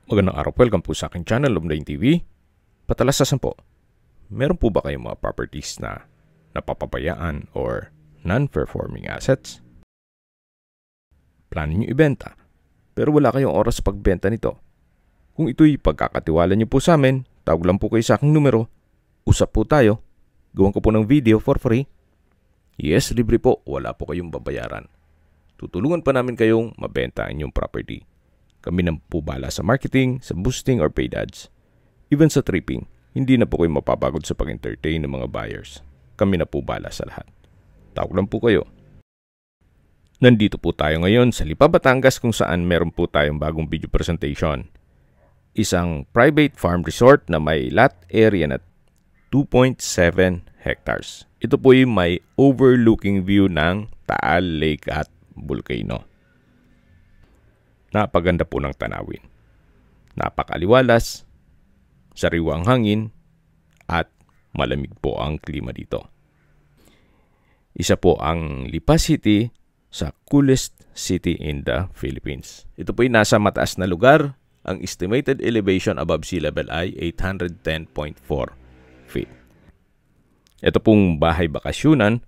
Magandang araw po, welcome po sa aking channel, Lumdain TV. Patalasasan po, meron po ba kayong mga properties na napapabayaan or non-performing assets? Plano nyo ibenta, pero wala kayong oras sa pagbenta nito. Kung ito'y pagkakatiwala nyo po sa amin, tawag lang po kayo sa aking numero, usap po tayo, gawan ko po ng video for free. Yes, libre po, wala po kayong babayaran. Tutulungan pa namin kayong mabenta ang inyong property. Kami na po bala sa marketing, sa boosting or paid ads. Even sa tripping, hindi na po kayo mapapagod sa pag-entertain ng mga buyers. Kami na po bala sa lahat. Tawag lang po kayo. Nandito po tayo ngayon sa Lipa, Batangas kung saan meron po tayong bagong video presentation. Isang private farm resort na may lot area na 2.7 hectares. Ito po yung may overlooking view ng Taal Lake at Volcano. Napaganda po ng tanawin. Napakaliwalas, sariwang hangin, at malamig po ang klima dito. Isa po ang Lipa City sa coolest city in the Philippines. Ito po ay nasa mataas na lugar. Ang estimated elevation above sea level ay 810.4 feet. Ito pong bahay bakasyunan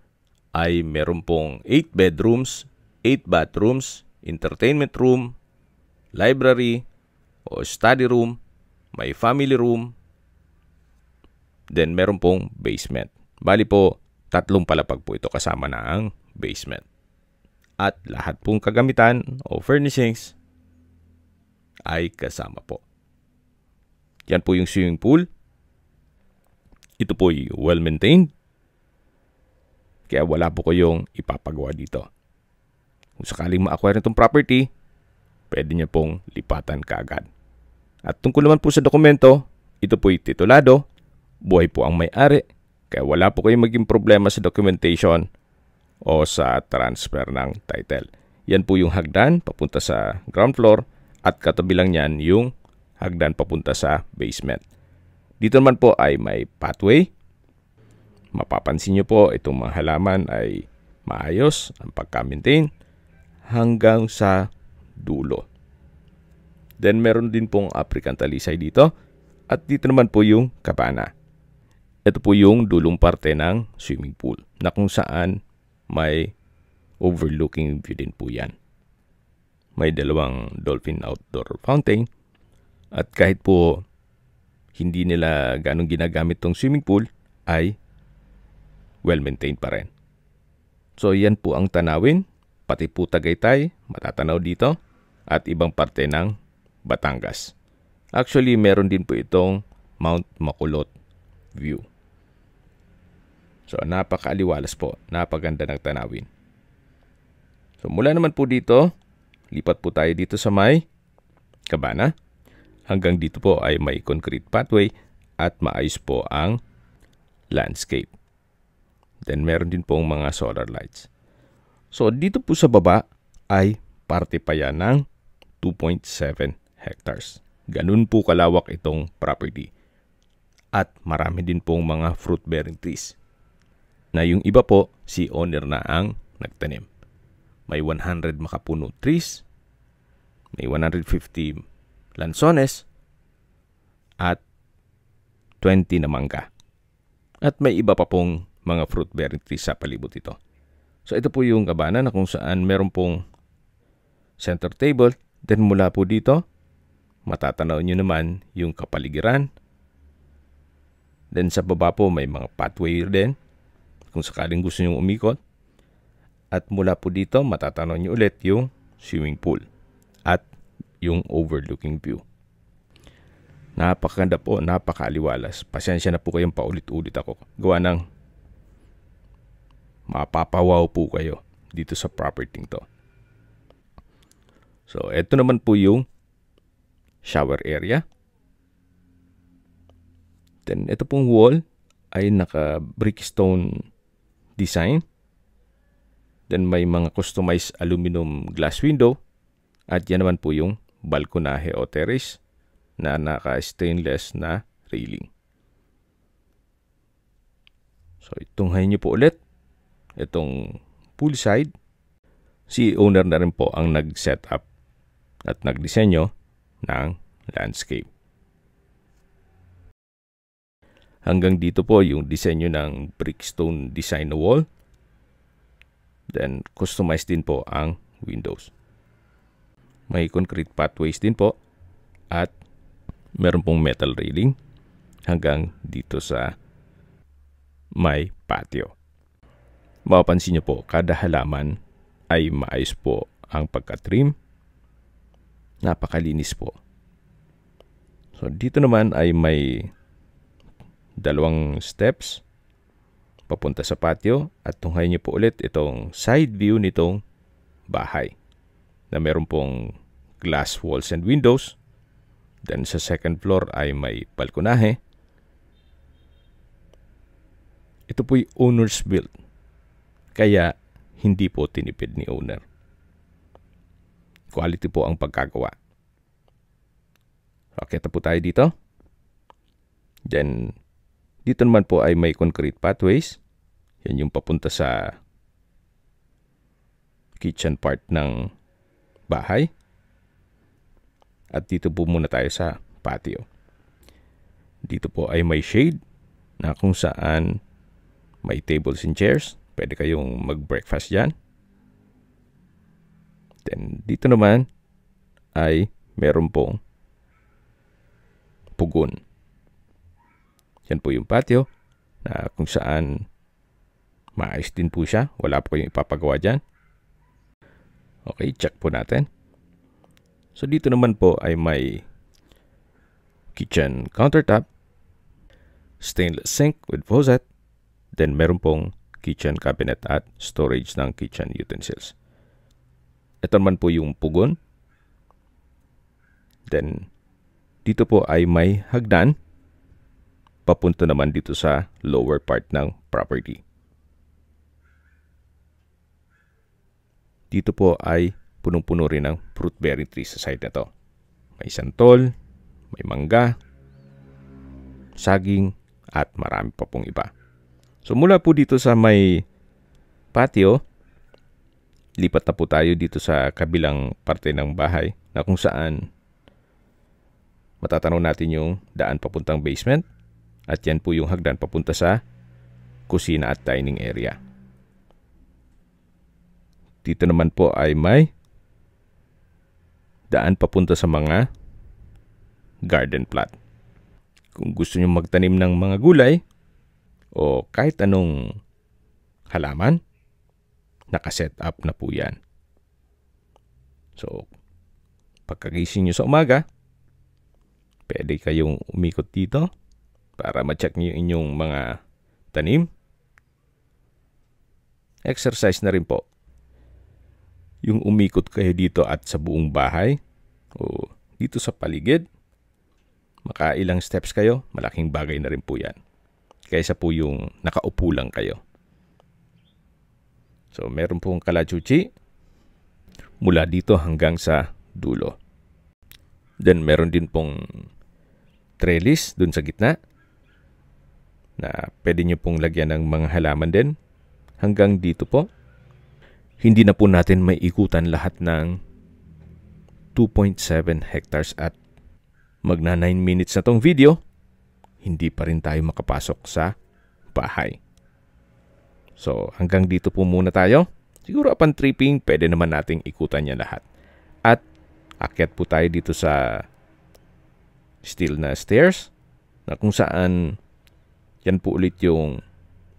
ay meron pong 8 bedrooms, 8 bathrooms, entertainment room, library o study room, may family room, then meron pong basement. Bali po, 3 palapag po ito kasama na ang basement. At lahat pong kagamitan o furnishings ay kasama po. Yan po yung swimming pool. Ito po ay well-maintained. Kaya wala po kayong ipapagawa dito. Kung sakaling ma-acquire itong property, pwede niya pong lipatan kaagad. At tungkol naman po sa dokumento, ito po'y titulado, buhay po ang may-ari, kaya wala po kayong maging problema sa documentation o sa transfer ng title. Yan po yung hagdan papunta sa ground floor at katabi lang yan yung hagdan papunta sa basement. Dito naman po ay may pathway. Mapapansin nyo po itong mga halaman ay maayos ang pagka-maintain hanggang sa dulo. Then meron din pong African talisay dito at dito naman po yung kabana. Ito po yung dulong parte ng swimming pool na kung saan may overlooking view din po yan. May 2 dolphin outdoor fountain at kahit po hindi nila ganong ginagamit tong swimming pool ay well-maintained pa rin. So yan po ang tanawin, pati po Tagaytay, matatanaw dito. At ibang parte ng Batangas. Actually, meron din po itong Mount Makulot view. So, napakaaliwalas po. Napaganda ng tanawin. So, mula naman po dito, lipat po tayo dito sa may kabana. Hanggang dito po ay may concrete pathway at maayos po ang landscape. Then, meron din pong mga solar lights. So, dito po sa baba ay parte pa yan ng 2.7 hectares. Ganun po kalawak itong property. At marami din pong mga fruit-bearing trees. Na yung iba po, si owner na ang nagtanim. May 100 makapuno trees, may 150 lansones, at 20 na mangga. At may iba pa pong mga fruit-bearing trees sa palibot ito. So ito po yung kabana na kung saan meron pong center table. Then mula po dito, matatanaw nyo naman yung kapaligiran. Then sa baba po may mga pathway din kung sakaling gusto nyo umikot. At mula po dito, matatanaw nyo ulit yung swimming pool at yung overlooking view. Napakaganda po, napakaaliwalas. Pasensya na po kayong paulit-ulit ako. Gawa ng mapapawaw po kayo dito sa property to. So, ito naman po yung shower area. Then, ito pong wall ay naka-brickstone design. Then, may mga customized aluminum glass window. At yan naman po yung balkonahe o terrace na naka-stainless na railing. So, itunghayin nyo po ulit. Itong poolside. Si owner na rin po ang nag-set up at nagdisenyo ng landscape. Hanggang dito po yung disenyo ng brickstone design na wall. Then, customize din po ang windows. May concrete pathways din po at meron pong metal railing hanggang dito sa may patio. Mapapansin nyo po, kada halaman ay maayos po ang pagka-trim. Napakalinis po. So, dito naman ay may dalawang steps papunta sa patio at tunghayin nyo po ulit itong side view nitong bahay na meron pong glass walls and windows. Then sa second floor ay may balkonahe. Ito po'y owner's built, kaya hindi po tinipid ni owner. Quality po ang pagkagawa. Okay, po tayo dito. Then, dito naman po ay may concrete pathways. Yan yung papunta sa kitchen part ng bahay. At dito po muna tayo sa patio. Dito po ay may shade na kung saan may tables and chairs. Pwede kayong mag-breakfast dyan. Then, dito naman ay meron pong pugon. Yan po yung patio na kung saan maayos din po siya. Wala po kayong ipapagawa dyan. Okay, check po natin. So, dito naman po ay may kitchen countertop, stainless sink with faucet, then meron pong kitchen cabinet at storage ng kitchen utensils. Ito naman po yung pugon. Then, dito po ay may hagdan papunta naman dito sa lower part ng property. Dito po ay punong-puno rin ng fruit bearing tree sa side na to. May santol, may mangga, saging, at marami pa pong iba. So mula po dito sa may patio, lipat na po tayo dito sa kabilang parte ng bahay na kung saan matatanaw natin yung daan papuntang basement at yan po yung hagdan papunta sa kusina at dining area. Dito naman po ay may daan papunta sa mga garden plot. Kung gusto nyo magtanim ng mga gulay o kahit anong halaman, nakaset up na po yan. So, pagkagising nyo sa umaga, pwede kayong umikot dito para ma-check nyo yung inyong mga tanim. Exercise na rin po. Yung umikot kayo dito at sa buong bahay o dito sa paligid, makailang steps kayo, malaking bagay na rin po yan. Kaysa po yung nakaupo lang kayo. So, meron pong kalachuchi mula dito hanggang sa dulo. Then, meron din pong trellis dun sa gitna na pwede nyo pong lagyan ng mga halaman din hanggang dito po. Hindi na po natin may ikutan lahat ng 2.7 hectares at magna 9 minutes na tong video, hindi pa rin tayo makapasok sa bahay. So, hanggang dito po muna tayo. Siguro upon tripping, pwede naman nating ikutan niya lahat. At akyat po tayo dito sa steel na stairs na kung saan yan po ulit yung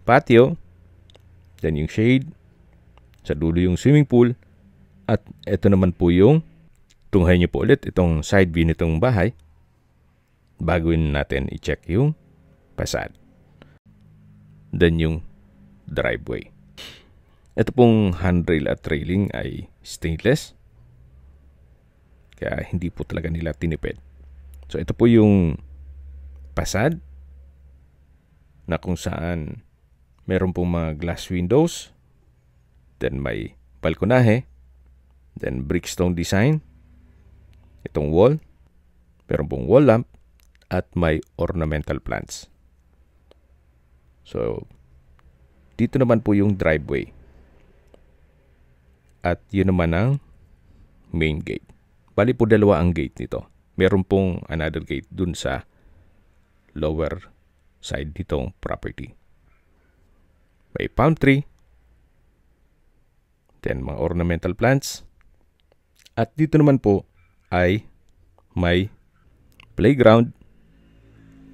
patio, then yung shade, sa dulo yung swimming pool, at ito naman po yung tunghay nyo po ulit itong side view nitong bahay bago natin i-check yung facade. Then yung driveway. Ito pong handrail at railing ay stainless. Kaya hindi po talaga nila tinipid. So ito po yung facade na kung saan meron pong mga glass windows. Then may balkonahe. Then brickstone design. Itong wall. Meron pong wall lamp. At may ornamental plants. So, dito naman po yung driveway. At yun naman ang main gate. Bali po dalawa ang gate nito. meron pong another gate dun sa lower side nitong property. May palm tree, then mga ornamental plants, at dito naman po ay may playground,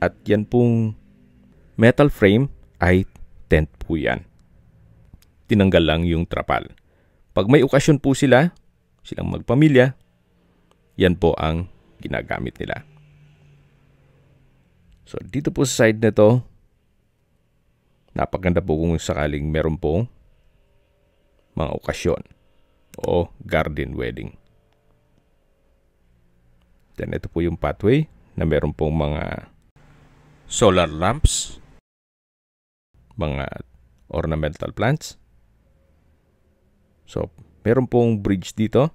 at yan pong metal frame ay tent po yan. Tinanggal lang yung trapal. Pag may okasyon po silang magpamilya, yan po ang ginagamit nila. So dito po sa side na to, napaganda po kung sakaling meron pong mga okasyon o garden wedding. Then ito po yung pathway na meron pong mga solar lamps, mga ornamental plants. So meron pong bridge dito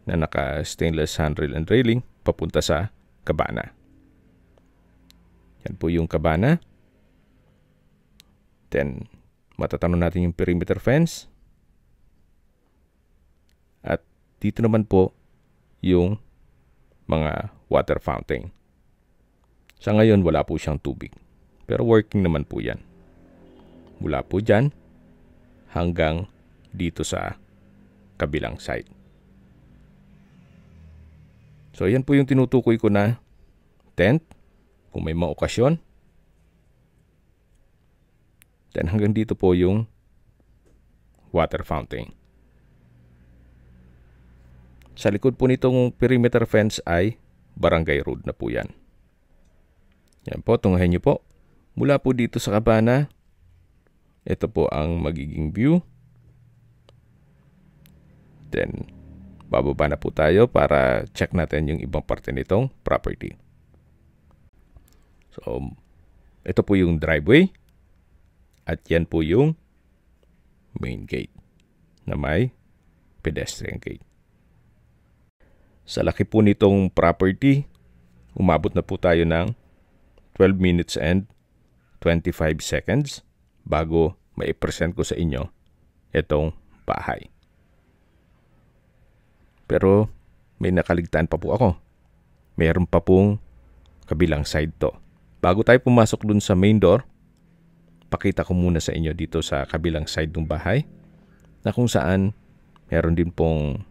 na naka stainless handrail and railing papunta sa kabana. Yan po yung kabana. Then matatanong natin yung perimeter fence. At dito naman po yung mga water fountain. Sa ngayon wala po siyang tubig, pero working naman po yan. Mula po dyan hanggang dito sa kabilang side. So yan po yung tinutukoy ko na tent kung may mga okasyon. Then hanggang dito po yung water fountain. Sa likod po nitong perimeter fence ay barangay road na po yan. Yan po, tunghayin nyo po. Mula po dito sa kabana, ito po ang magiging view. Then, bababa na po tayo para check natin yung ibang parte nitong property. So, ito po yung driveway. At yan po yung main gate na may pedestrian gate. Sa laki po nitong property, umabot na po tayo ng 12 minutes and 25 seconds bago mai-present ko sa inyo itong bahay. Pero may nakaligtaan pa po ako. Mayroon pa pong kabilang side to. Bago tayo pumasok dun sa main door, pakita ko muna sa inyo dito sa kabilang side ng bahay na kung saan meron din pong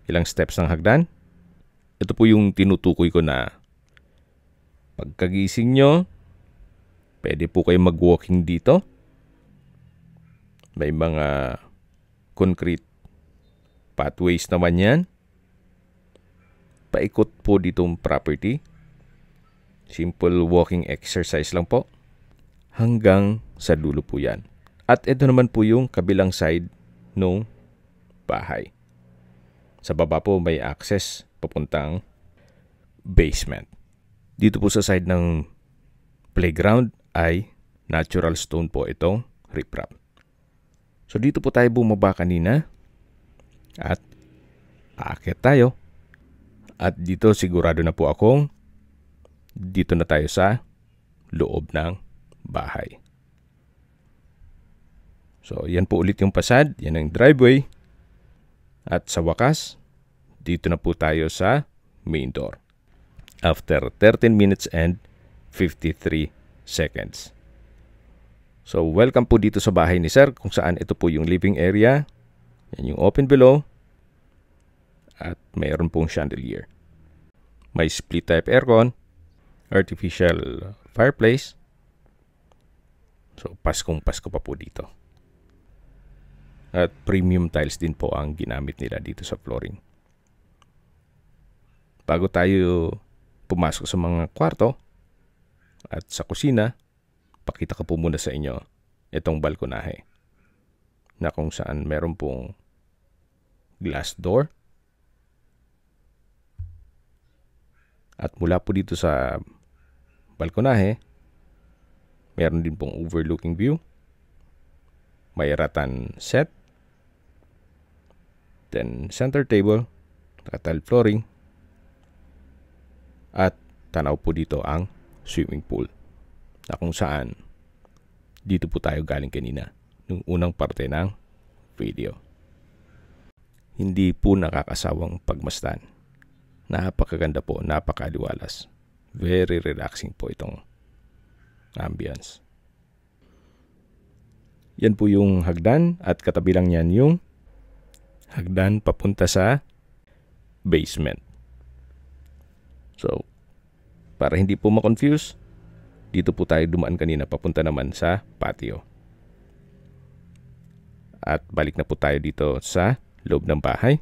ilang steps ng hagdan. Ito po yung tinutukoy ko na pagkagising nyo, pwede po kayo mag-walking dito. May mga concrete pathways naman yan. Paikot po ditong property. Simple walking exercise lang po. Hanggang sa dulo po yan. At ito naman po yung kabilang side ng bahay. Sa baba po may access papuntang basement. Dito po sa side ng playground ay natural stone po itong riprap. So dito po tayo bumaba kanina at aakyat tayo. At dito sigurado na po akong dito na tayo sa loob ng bahay. So yan po ulit yung pasad, yan ang driveway. At sa wakas, dito na po tayo sa main door. After 13 minutes and 53 seconds. So welcome po dito sa bahay ni Sir kung saan ito po yung living area. Yan yung open below. At mayroon pong chandelier. May split type aircon. Artificial fireplace. So Paskong Pasko pa po dito. At premium tiles din po ang ginamit nila dito sa flooring. Bago tayo pumasok sa mga kwarto at sa kusina, pakita ko po muna sa inyo itong balkonahe na kung saan meron pong glass door. At mula po dito sa balkonahe, meron din pong overlooking view. May rattan set. Then center table, tile flooring. At tanaw po dito ang swimming pool na kung saan dito po tayo galing kanina nung unang parte ng video. Hindi po nakakasawang pagmasdan Napakaganda po, napakaliwalas. Very relaxing po itong ambience. Yan po yung hagdan at katabi lang yan yung hagdan papunta sa basement. So, para hindi po ma-confuse, dito po tayo dumaan kanina papunta naman sa patio. At balik na po tayo dito sa loob ng bahay.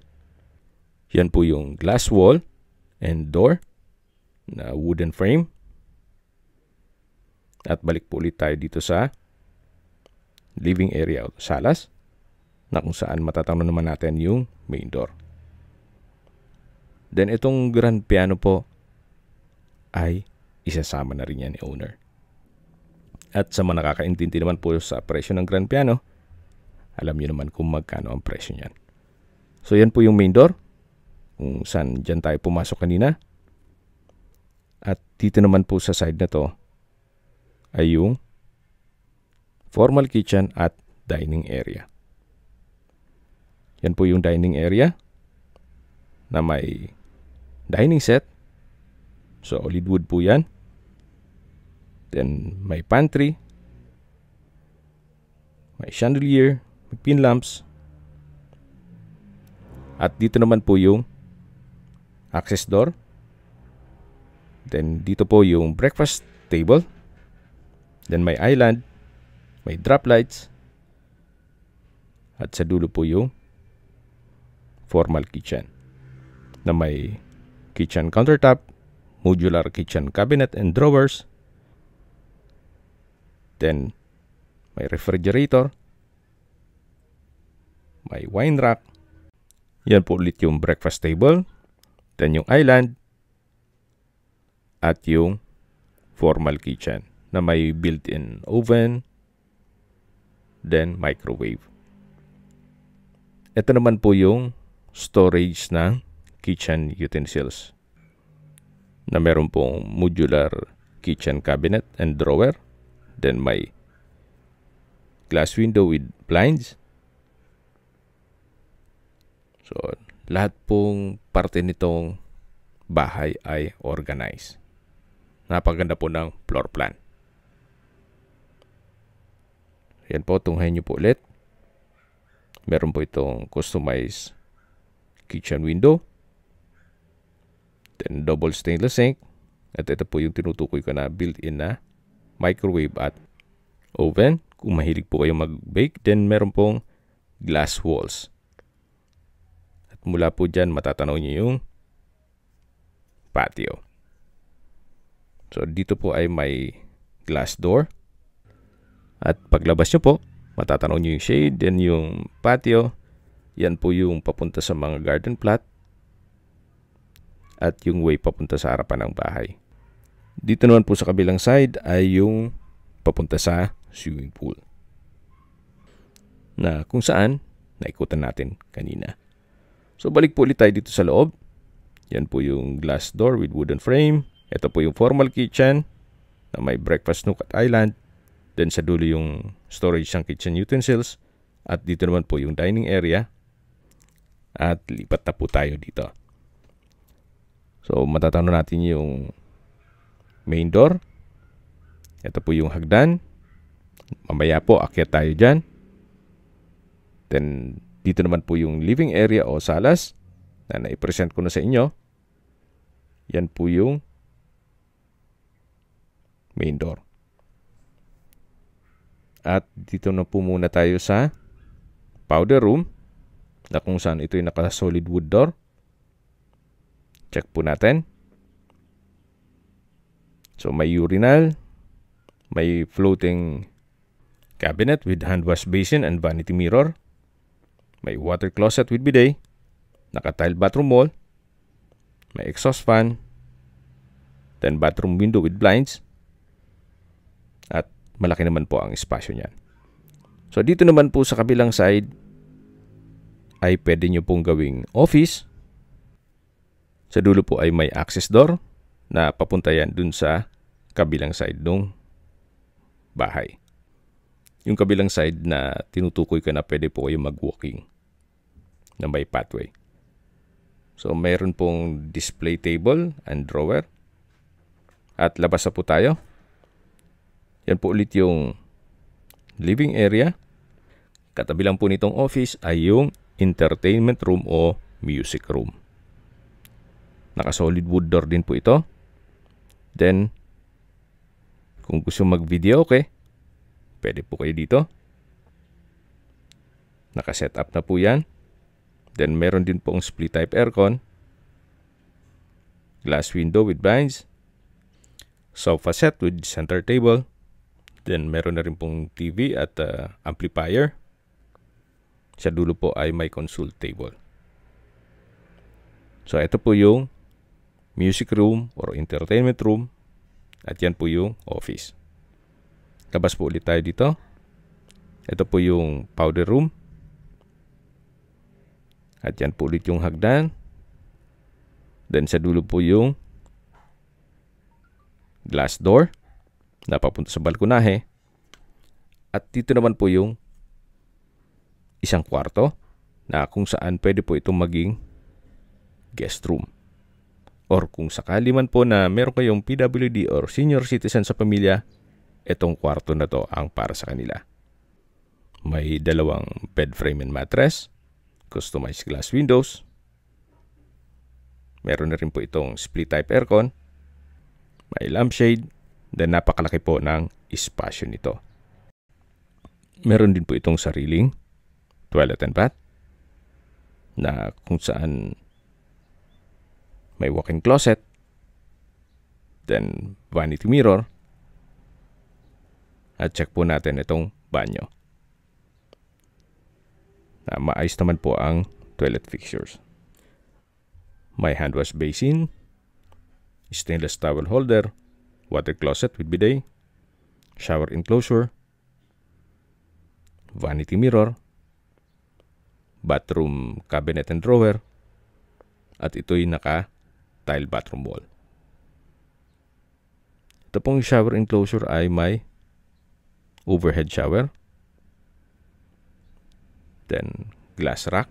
Yan po yung glass wall and door na wooden frame. At balik po ulit tayo dito sa living area o salas na kung saan matatanaw naman natin yung main door. Then itong grand piano po ay isasama na rin yan ni owner. At sa mga nakakaintindi naman po sa presyo ng grand piano, alam niyo naman kung magkano ang presyo niyan. So yan po yung main door kung saan dyan tayo pumasok kanina. At dito naman po sa side na to ay yung formal kitchen at dining area. Yan po yung dining area na may dining set. Solid wood po yan. Then may pantry, may chandelier, may pin lamps. At dito naman po yung access door. Then dito po yung breakfast table. Then may island, may drop lights. At sa dulo po yung formal kitchen na may kitchen countertop, modular kitchen cabinet and drawers. Then may refrigerator, may wine rack. Yan po ulit yung breakfast table. Then yung island at yung formal kitchen na may built-in oven, then microwave. Ito naman po yung storage ng kitchen utensils na meron pong modular kitchen cabinet and drawer. Then may glass window with blinds. So, lahat pong parte nitong bahay ay organized. Napaganda po ng floor plan. Yan po, tunghayin nyo po ulit. Meron po itong customized kitchen window. Then double stainless sink. At ito po yung tinutukoy ko na built-in na microwave at oven. Kung mahilig po kayo mag-bake, then meron pong glass walls. At mula po dyan, matatanaw nyo yung patio. So, dito po ay may glass door. At paglabas nyo po, matatanaw nyo yung shade, then yung patio. Yan po yung papunta sa mga garden plot. At yung way papunta sa harapan ng bahay. Dito naman po sa kabilang side ay yung papunta sa swimming pool. Na kung saan, naikutan natin kanina. So, balik po ulit tayo dito sa loob. Yan po yung glass door with wooden frame. Ito po yung formal kitchen na may breakfast nook at island. Then sa dulo yung storage ng kitchen utensils. At dito naman po yung dining area. At lipat na po tayo dito. So, matatanaw natin yung main door. Ito po yung hagdan. Mamaya po, akyat tayo dyan. Then, dito naman po yung living area o salas na naipresent ko na sa inyo. Yan po yung main door. At dito na po muna tayo sa powder room na kung saan ito yung naka-solid wood door. Check po natin. So, may urinal, may floating cabinet with hand wash basin and vanity mirror. May water closet with bidet, naka-tile bathroom wall, may exhaust fan, then bathroom window with blinds, at malaki naman po ang espasyo niyan. So, dito naman po sa kabilang side ay pwede nyo pong gawing office. Sa dulo po ay may access door na papunta yan dun sa kabilang side ng bahay. Yung kabilang side na tinutukoy ko na pwede po kayo mag-walking na may pathway. So, mayroon pong display table and drawer. At labas na po tayo. Yan po ulit yung living area. Katabi lang po nitong office ay yung entertainment room o music room. Naka-solid wood door din po ito. Then, kung gusto mag-video, okay, pwede po kayo dito. Naka-set up na po yan. Then, meron din pong split type aircon. Glass window with blinds. Sofa set with center table. Then, meron na rin pong TV at amplifier. Sa dulo po ay may console table. So, ito po yung music room or entertainment room. At yan po yung office. Labas po ulit tayo dito. Ito po yung powder room. At yan po ulit yung hagdan. Then sa dulo po yung glass door na papunta sa balkonahe. At dito naman po yung isang kwarto na kung saan pwede po itong maging guest room. Or kung sakali man po na meron kayong PWD or senior citizen sa pamilya, itong kwarto na to ang para sa kanila. May dalawang bed frame and mattress, customized glass windows. Meron na rin po itong split type aircon. May lampshade. Then napakalaki po ng espasyo nito. Meron din po itong sariling toilet and bath na kung saan may walk-in closet. Then vanity mirror. At check po natin itong banyo. Maayos naman po ang toilet fixtures. May hand wash basin, stainless towel holder, water closet with bidet, shower enclosure, vanity mirror, bathroom cabinet and drawer, at ito'y naka-tile bathroom wall. Ito pong shower enclosure ay may overhead shower, then glass rack.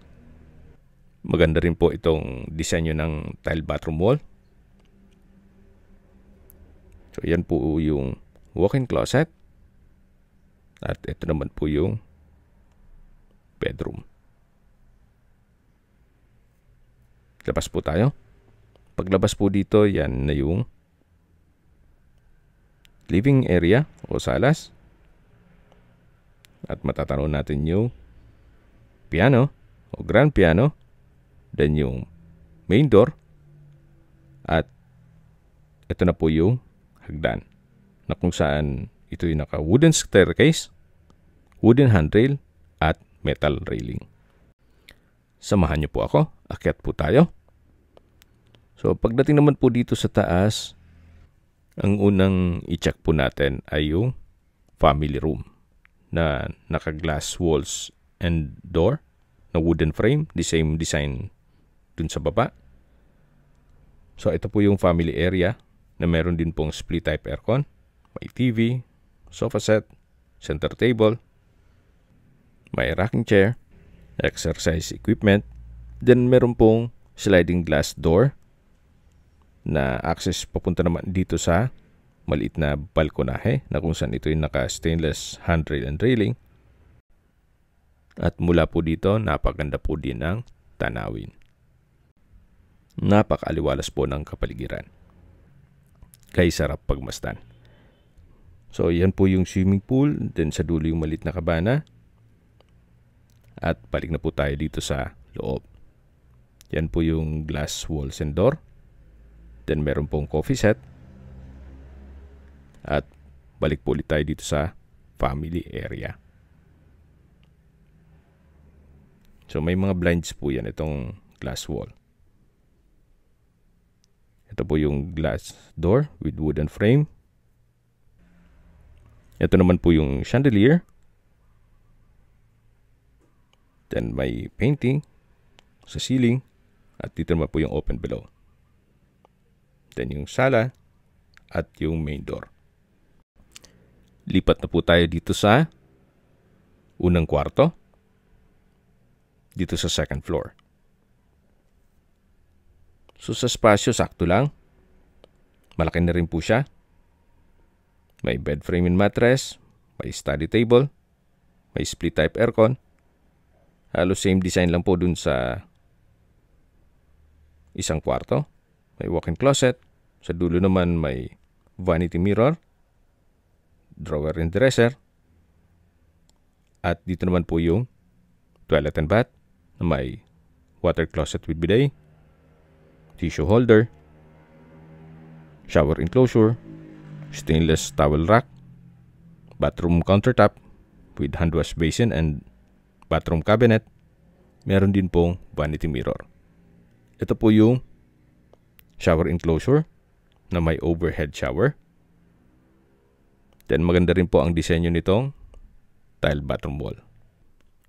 Maganda rin po itong disenyo ng tile bathroom wall. So yan po yung walk-in closet. At ito naman po yung bedroom. Labas po tayo. Paglabas po dito, yan na yung living area o salas. At matatanaw natin yung piano o grand piano, then yung main door, at ito na po yung hagdan na kung saan ito yung naka wooden staircase, wooden handrail at metal railing. Samahan niyo po ako, akyat po tayo. So pagdating naman po dito sa taas, ang unang i-check po natin ay yung family room na naka-glass walls and door na wooden frame, the same design dun sa baba. So ito po yung family area na meron din pong split type aircon, may TV, sofa set, center table, may rocking chair, exercise equipment, then meron pong sliding glass door na access papunta naman dito sa maliit na balkonahe na kung saan ito yung naka-stainless handrail and railing. At mula po dito, napaganda po din ang tanawin. Napakaaliwalas po ng kapaligiran. Kaya sarap pagmasdan. So, yan po yung swimming pool. Then sa dulo yung maliit na kabana. At balik na po tayo dito sa loob. Yan po yung glass walls and door. Then meron pong coffee set. At balik po ulit tayo dito sa family area. So may mga blinds po yan, itong glass wall. Ito po yung glass door with wooden frame. Ito naman po yung chandelier. Then may painting sa ceiling. At dito naman po yung open below. Then yung sala at yung main door. Lipat na po tayo dito sa unang kwarto. Dito sa second floor. So sa spasyo, sakto lang. Malaki na rin po siya. May bed frame and mattress, may study table, may split type aircon. Halos same design lang po dun sa isang kwarto. May walk-in closet. Sa dulo naman may vanity mirror, drawer and dresser. At dito naman po yung toilet and bath na may water closet with bidet, tissue holder, shower enclosure, stainless towel rack, bathroom countertop with hand wash basin and bathroom cabinet. Meron din pong vanity mirror. Ito po yung shower enclosure na may overhead shower. Then maganda rin po ang disenyo nitong tile bathroom wall.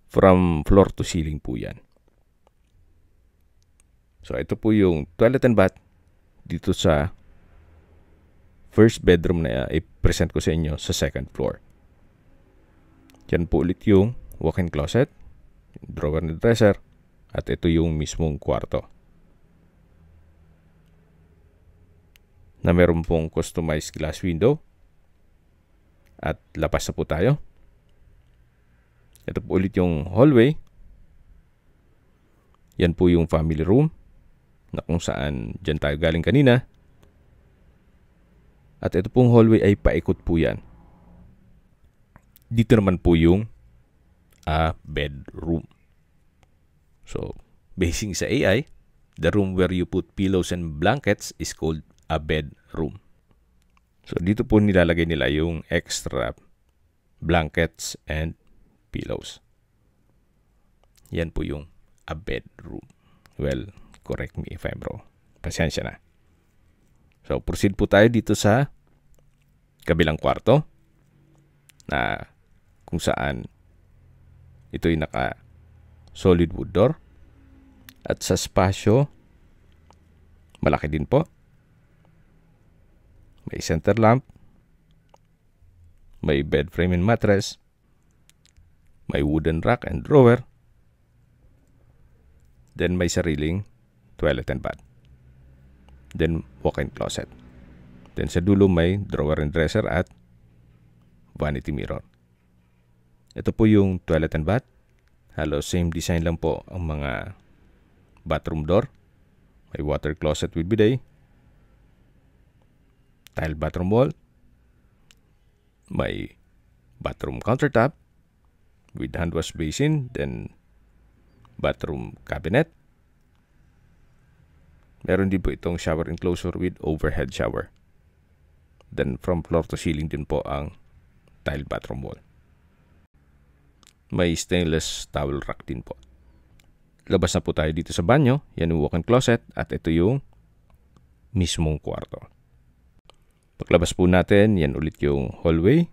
From floor to ceiling po yan. So ito po yung toilet and bath dito sa first bedroom na i-present ko sa inyo sa second floor. Yan po ulit yung walk-in closet, drawer and dresser, at ito yung mismong kwarto na meron pong customized glass window. At labas na po tayo. Ito po ulit yung hallway. Yan po yung family room na kung saan dyan tayo galing kanina. At ito pong hallway ay paikot po yan. Dito naman po yung bedroom. So, basing sa AI, the room where you put pillows and blankets is called a bedroom. So, dito po nilalagay nila yung extra blankets and pillows. Yan po yung a bedroom. Well, correct me if I'm wrong. Pasensya na. So, proceed po tayo dito sa kabilang kwarto na kung saan ito'y naka solid wood door. At sa spasyo, malaki din po. May center lamp, may bed frame and mattress, may wooden rack and drawer, then may sariling toilet and bath, then walk-in closet. Then sa dulo may drawer and dresser at vanity mirror. Ito po yung toilet and bath. Halos same design lang po ang mga bathroom door. May water closet with bidet, tile bathroom wall, may bathroom countertop with hand wash basin, then bathroom cabinet. Meron din po itong shower enclosure with overhead shower. Then from floor to ceiling din po ang tile bathroom wall. May stainless towel rack din po. Labas na po tayo dito sa banyo. Yan yung walk-in closet at ito yung mismong kwarto. Paglabas po natin, yan ulit yung hallway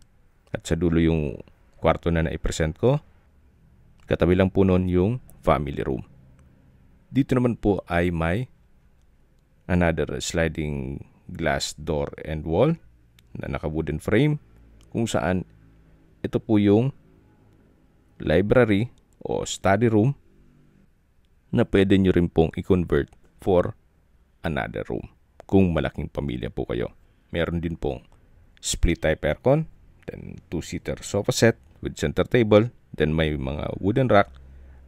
at sa dulo yung kwarto na naipresent ko. Katabi lang po nun yung family room. Dito naman po ay may another sliding glass door and wall na naka-wooden frame kung saan ito po yung library o study room na pwede nyo rin pong i-convert for another room kung malaking pamilya po kayo. Meron din pong split type aircon, then 2-seater sofa set with center table, then may mga wooden rack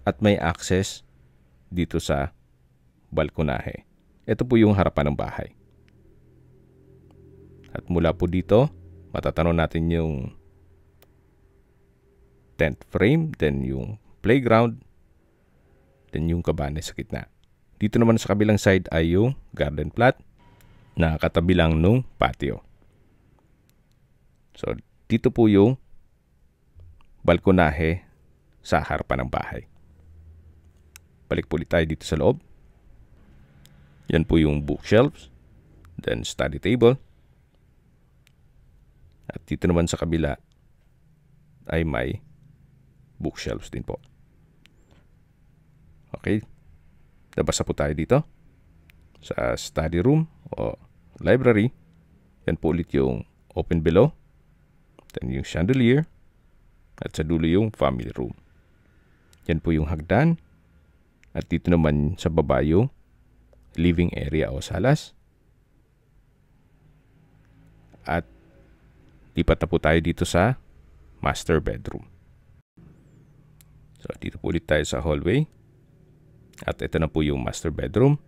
at may access dito sa balkonahe. Ito po yung harapan ng bahay. At mula po dito, matatanaw natin yung tent frame, then yung playground, then yung kabane sa gitna. Dito naman sa kabilang side ay yung garden plot na katabi lang nung patio. So, dito po yung balkonahe sa harapan ng bahay. Balik po ulit tayo dito sa loob. Yan po yung bookshelves, then study table. At dito naman sa kabila ay may bookshelves din po. Okay. Labas na po tayo dito sa study room o library. Yan po ulit yung open below. Then yung chandelier. At sa dulo yung family room. Yan po yung hagdan. At dito naman sa baba yung living area o salas. At lipat na po tayo dito sa master bedroom. So dito po ulit tayo sa hallway. At ito na po yung master bedroom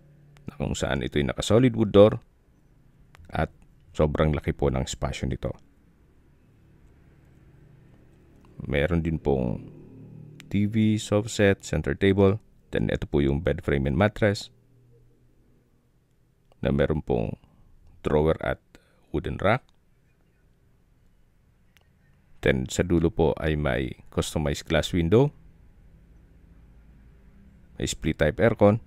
na kung saan ito yung naka-solid wood door at sobrang laki po ng spasyo nito. Meron din pong TV, sofa set, center table. Then ito po yung bed frame and mattress na meron pong drawer at wooden rack. Then sa dulo po ay may customized glass window. May split type aircon.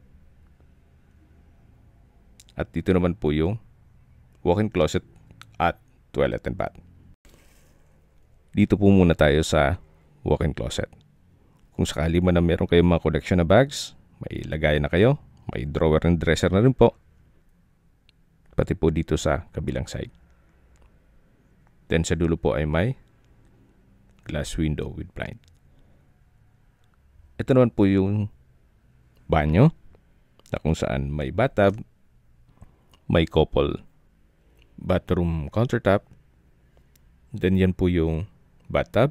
At dito naman po yung walk-in closet at toilet and bath. Dito po muna tayo sa walk-in closet. Kung sakali man na meron kayong mga collection na bags, may lagayan na kayo. May drawer and dresser na rin po. Pati po dito sa kabilang side. Then sa dulo po ay may glass window with blind. Ito naman po yung banyo na kung saan may bathtub, may couple bathroom countertop. Then yan po yung bathtub.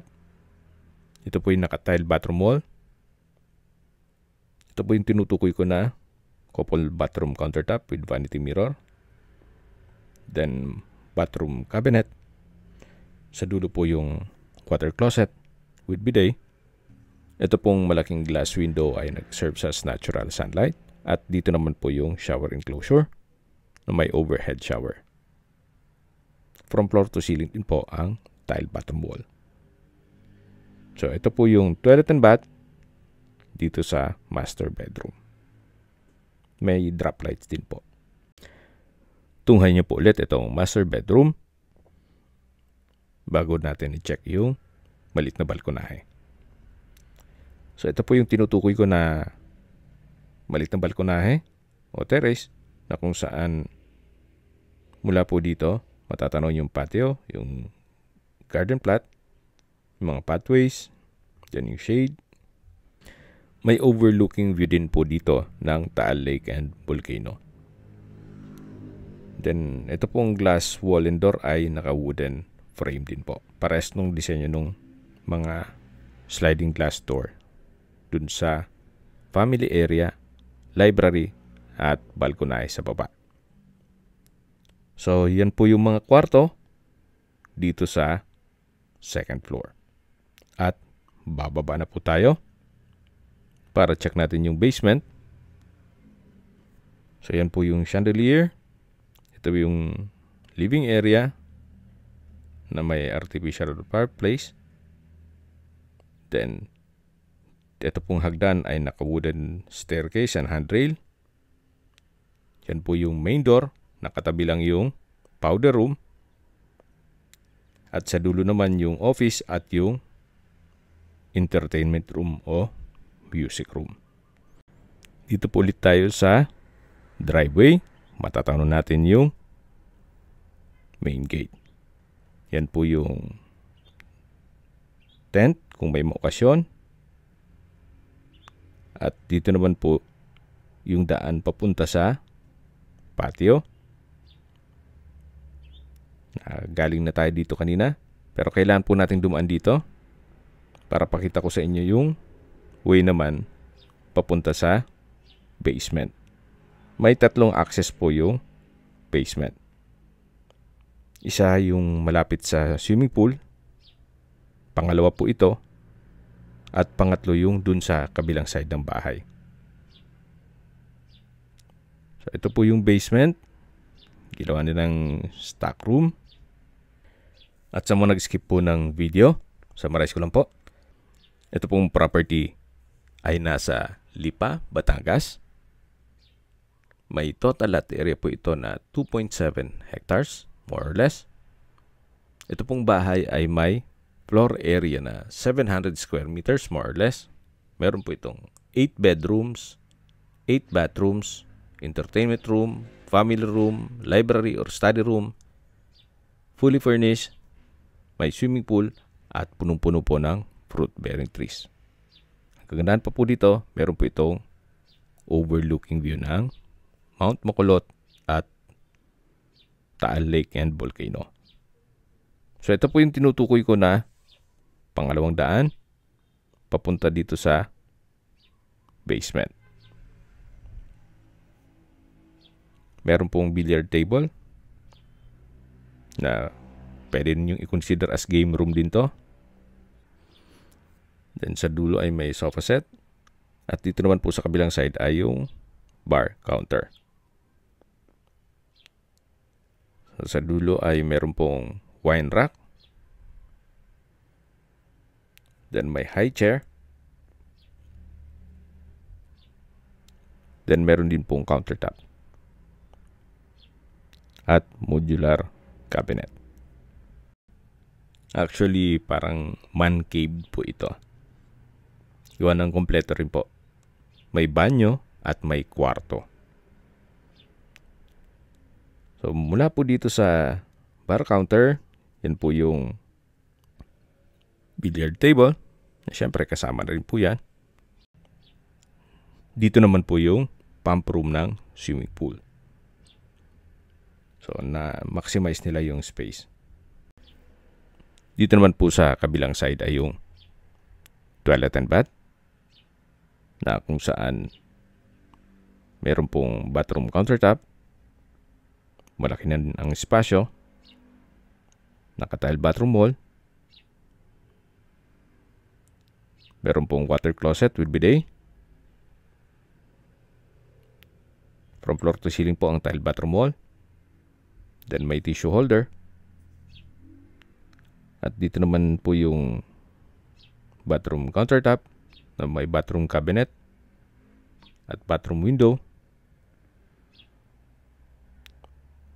Ito po yung naka-tile bathroom wall. Ito po yung tinutukoy ko na couple bathroom countertop with vanity mirror. Then bathroom cabinet. Sa dulo po yung water closet with bidet. Ito pong malaking glass window ay nag-serve as natural sunlight. At dito naman po yung shower enclosure na may overhead shower. From floor to ceiling din po ang tile bathroom wall. So ito po yung toilet and bath dito sa master bedroom. May drop lights din po. Tunghayan niyo po ulit itong master bedroom bago natin i-check yung maliit na balkonahe. So ito po yung tinutukoy ko na maliit na balkonahe o terrace na kung saan mula po dito matatanaw yung patio, yung garden plot, yung mga pathways, then yung shade. May overlooking view din po dito ng Taal Lake and Volcano. Then ito pong glass wall and door ay naka-wooden frame din po. Parehas nung disenyo nung mga sliding glass door dun sa family area, library, at balkonahe sa baba. So, yan po yung mga kwarto dito sa second floor. At bababa na po tayo para check natin yung basement. So, yan po yung chandelier. Ito yung living area na may artificial fireplace. Then, ito pong hagdan ay naka-wooden staircase and handrail. Yan po yung main door. Nakatabi lang yung powder room. At sa dulo naman yung office at yung entertainment room o music room. Dito po ulit tayo sa driveway. Matatanaw natin yung main gate. Yan po yung tent kung may okasyon. At dito naman po yung daan papunta sa patio. Galing na tayo dito kanina. Pero kailangan po natin dumaan dito para pakita ko sa inyo yung way naman papunta sa basement. May tatlong access po yung basement. Isa yung malapit sa swimming pool. Pangalawa po ito. At pangatlo yung dun sa kabilang side ng bahay. So ito po yung basement. Ginawa nilang stock room. At sa mga nag-skip po ng video, summarize ko lang po. Ito pong property ay nasa Lipa, Batangas. May total lot area po ito na 2.7 hectares, more or less. Ito pong bahay ay may floor area na 700 square meters, more or less. Meron po itong 8 bedrooms, 8 bathrooms, entertainment room, family room, library or study room, fully furnished, may swimming pool, at punong-puno po ng fruit-bearing trees. Ang kagandahan pa po dito, meron po itong overlooking view ng Mount Makulot at Taal Lake and Volcano. So ito po yung tinutukoy ko na pangalawang daan papunta dito sa basement. Meron pong billiard table na pwede ninyong i-consider as game room din to. Then sa dulo ay may sofa set. At dito naman po sa kabilang side ay yung bar counter. So, sa dulo ay meron pong wine rack. Then may high chair. Then meron din pong countertop. At modular cabinet. Actually, parang man cave po ito. Iwan ng kompleto rin po. May banyo at may kwarto. So, mula po dito sa bar counter, yan po yung billiard table. Siyempre, kasama na rin po yan. Dito naman po yung pump room ng swimming pool. So, na-maximize nila yung space. Dito naman po sa kabilang side ay yung toilet and bath na kung saan meron pong bathroom countertop. Malaki na ang espasyo. Naka-tile bathroom wall. Meron pong water closet with bidet. From floor to ceiling po ang tile bathroom wall. Then may tissue holder. At dito naman po yung bathroom countertop na may bathroom cabinet at bathroom window.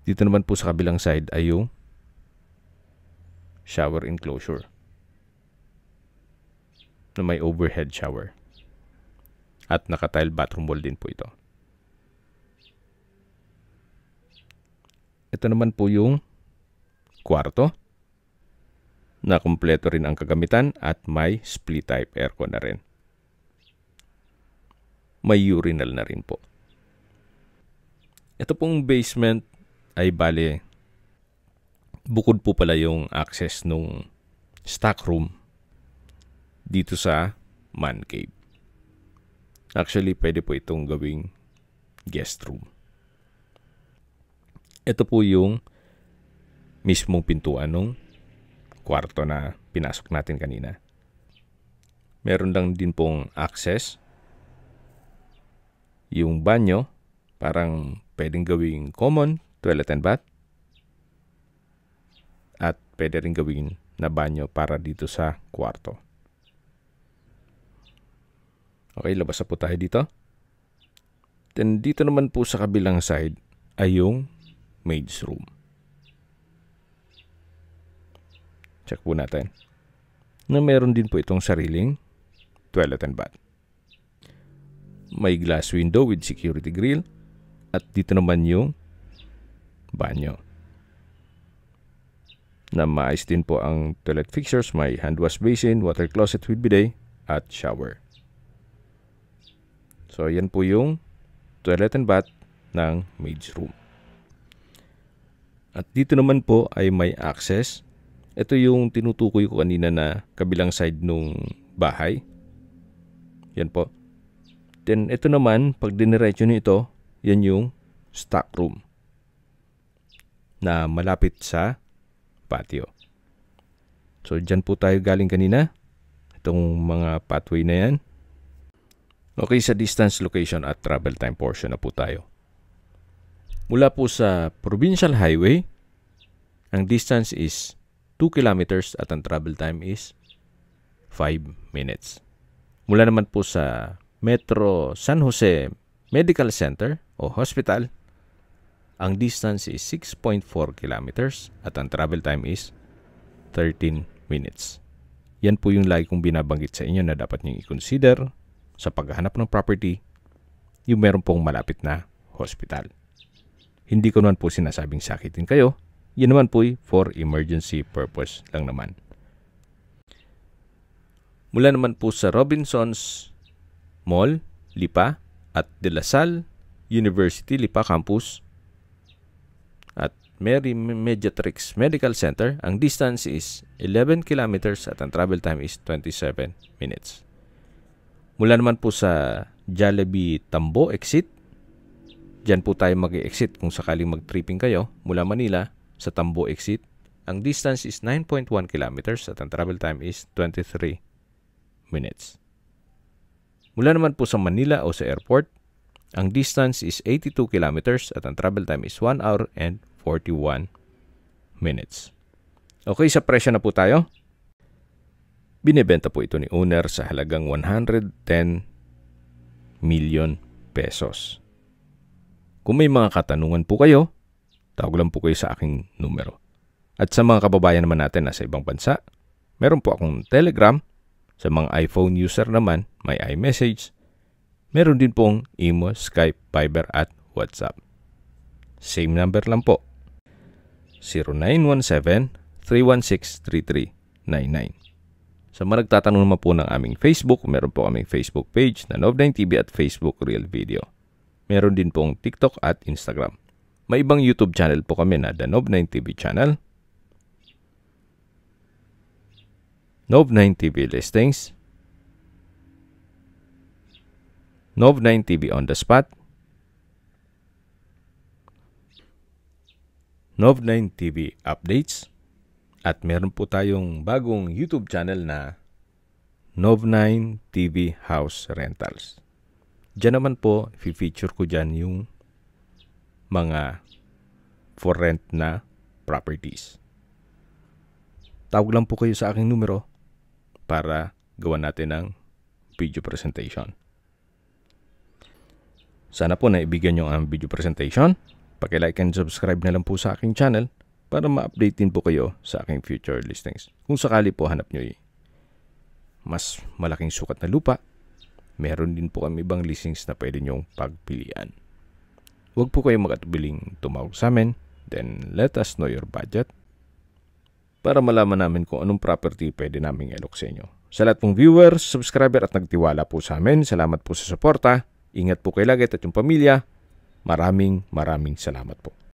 Dito naman po sa kabilang side ay yung shower enclosure na may overhead shower. At naka-tile bathroom wall din po ito. Ito naman po yung kwarto na kumpleto rin ang kagamitan at may split type aircon na rin. May urinal na rin po. Ito pong basement ay bale, bukod po pala yung access nung stock room dito sa man cave. Actually, pwede po itong gawing guest room. Ito po yung mismong pintuan ng kwarto na pinasok natin kanina. Meron lang din pong access. Yung banyo, parang pwedeng gawing common toilet and bath. At pwede rin gawing na banyo para dito sa kwarto. Okay, labas na po tayo dito. Then dito naman po sa kabilang side ay yung maid's room. Check po natin. Na meron din po itong sariling toilet and bath. May glass window with security grill. At dito naman yung banyo. Na maayos din po ang toilet fixtures. May hand wash basin, water closet with bidet, at shower. So, yan po yung toilet and bath ng maid's room. At dito naman po ay may access. Ito yung tinutukoy ko kanina na kabilang side nung bahay. Yan po. Then ito naman, pag diniretso nyo ito, yan yung stock room na malapit sa patio. So dyan po tayo galing kanina. Itong mga pathway na yan. Okay, sa distance, location at travel time portion na po tayo. Mula po sa Provincial Highway, ang distance is 2 kilometers at ang travel time is 5 minutes. Mula naman po sa Metro San Jose Medical Center o Hospital, ang distance is 6.4 kilometers at ang travel time is 13 minutes. Yan po yung lagi kong binabanggit sa inyo na dapat nyo i-consider sa paghahanap ng property, yung meron pong malapit na hospital. Hindi ko naman po sinasabing sakitin kayo. Yan naman po for emergency purpose lang naman. Mula naman po sa Robinsons Mall, Lipa at De La Salle, University Lipa Campus at Mary Mediatrix Medical Center. Ang distance is 11 kilometers at ang travel time is 27 minutes. Mula naman po sa Jollibee Tambo exit, dyan po tayo mag-exit kung sakaling mag-tripping kayo mula Manila sa Tambo exit. Ang distance is 9.1 kilometers at ang travel time is 23 minutes. Mula naman po sa Manila o sa airport, ang distance is 82 kilometers at ang travel time is 1 hour and 41 minutes. Okay, sa presyo na po tayo. Binibenta po ito ni owner sa halagang 110 million pesos. Kung may mga katanungan po kayo, tawag lang po kayo sa aking numero. At sa mga kababayan naman natin na sa ibang bansa, meron po akong Telegram. Sa mga iPhone user naman, may iMessage. Meron din pong Imo, Skype, Viber at WhatsApp. Same number lang po. 0917-316-3399. Sa mga nagtatanong naman po ng aming Facebook, meron po kaming Facebook page na Nov9TV at Facebook Real Video. Meron din pong TikTok at Instagram. May ibang YouTube channel po kami na The Nov9TV channel, Nov9TV Listings, Nov9TV On The Spot, Nov9TV Updates, at meron po tayong bagong YouTube channel na Nov9TV House Rentals. Diyan naman po, i-feature ko dyan yung mga for rent na properties. Tawag lang po kayo sa aking numero para gawan natin ng video presentation. Sana po naibigyan nyo ang video presentation. Paki-like and subscribe na lang po sa aking channel para ma-update din po kayo sa aking future listings. Kung sakali po hanap nyo mas malaking sukat na lupa, meron din po kami ibang listings na pwede nyong pagpilian. Huwag po kayo mag-atubiling tumawag sa amin, then let us know your budget para malaman namin kung anong property pwede naming ilok sa inyo. Sa lahat pong viewers, subscriber at nagtiwala po sa amin, salamat po sa suporta. Ingat po kayo lagi at yung pamilya. Maraming salamat po.